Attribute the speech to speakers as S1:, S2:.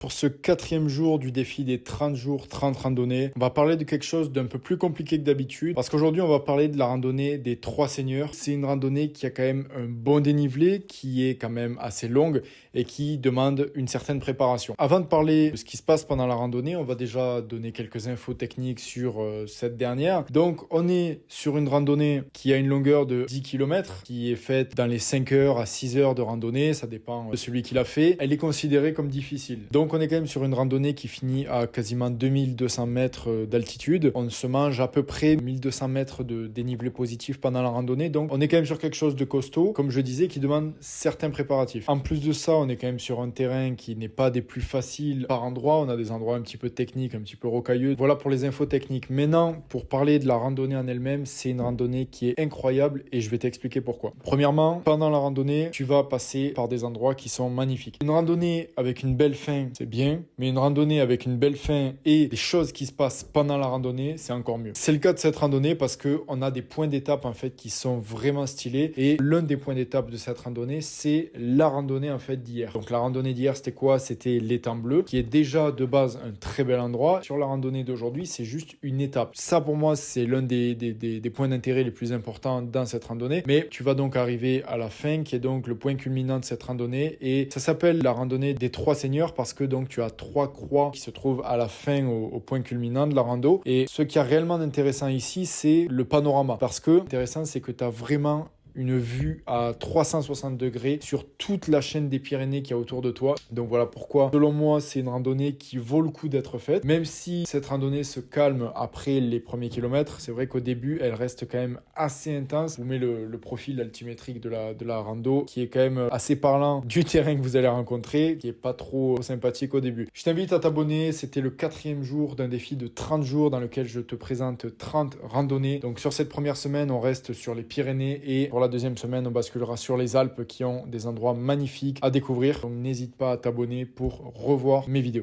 S1: Pour ce quatrième jour du défi des 30 jours, 30 randonnées, on va parler de quelque chose d'un peu plus compliqué que d'habitude parce qu'aujourd'hui on va parler de la randonnée des Trois Seigneurs. C'est une randonnée qui a quand même un bon dénivelé, qui est quand même assez longue et qui demande une certaine préparation. Avant de parler de ce qui se passe pendant la randonnée, on va déjà donner quelques infos techniques sur cette dernière. Donc on est sur une randonnée qui a une longueur de 10 km, qui est faite dans les 5 heures à 6 heures de randonnée, ça dépend de celui qui l'a fait. Elle est considérée comme difficile. Donc on est quand même sur une randonnée qui finit à quasiment 2200 mètres d'altitude. On se mange à peu près 1200 mètres de dénivelé positif pendant la randonnée. Donc on est quand même sur quelque chose de costaud, comme je disais, qui demande certains préparatifs. En plus de ça, on est quand même sur un terrain qui n'est pas des plus faciles par endroits. On a des endroits un petit peu techniques, un petit peu rocailleux. Voilà pour les infos techniques. Maintenant, pour parler de la randonnée en elle-même, c'est une randonnée qui est incroyable et je vais t'expliquer pourquoi. Premièrement, pendant la randonnée, tu vas passer par des endroits qui sont magnifiques. Une randonnée avec une belle fin, c'est bien, mais une randonnée avec une belle fin et des choses qui se passent pendant la randonnée, c'est encore mieux. C'est le cas de cette randonnée parce que on a des points d'étape en fait qui sont vraiment stylés et l'un des points d'étape de cette randonnée, c'est la randonnée en fait d'hier. Donc la randonnée d'hier, c'était quoi? C'était l'étang bleu qui est déjà de base un très bel endroit. Sur la randonnée d'aujourd'hui, c'est juste une étape. Ça pour moi, c'est l'un des points d'intérêt les plus importants dans cette randonnée. Mais tu vas donc arriver à la fin qui est donc le point culminant de cette randonnée et ça s'appelle la randonnée des Trois Seigneurs parce que donc tu as trois croix qui se trouvent à la fin au point culminant de la rando. Et ce qui est réellement intéressant ici, c'est le panorama. Parce que intéressant, c'est que tu as vraiment une vue à 360 degrés sur toute la chaîne des Pyrénées qu'il y a autour de toi. Donc voilà pourquoi, selon moi, c'est une randonnée qui vaut le coup d'être faite. Même si cette randonnée se calme après les premiers kilomètres, c'est vrai qu'au début, elle reste quand même assez intense. Je vous mets le profil altimétrique de la rando, qui est quand même assez parlant du terrain que vous allez rencontrer, qui est pas trop sympathique au début. Je t'invite à t'abonner. C'était le quatrième jour d'un défi de 30 jours dans lequel je te présente 30 randonnées. Donc sur cette première semaine, on reste sur les Pyrénées et pour la deuxième semaine, on basculera sur les Alpes qui ont des endroits magnifiques à découvrir. Donc n'hésite pas à t'abonner pour revoir mes vidéos.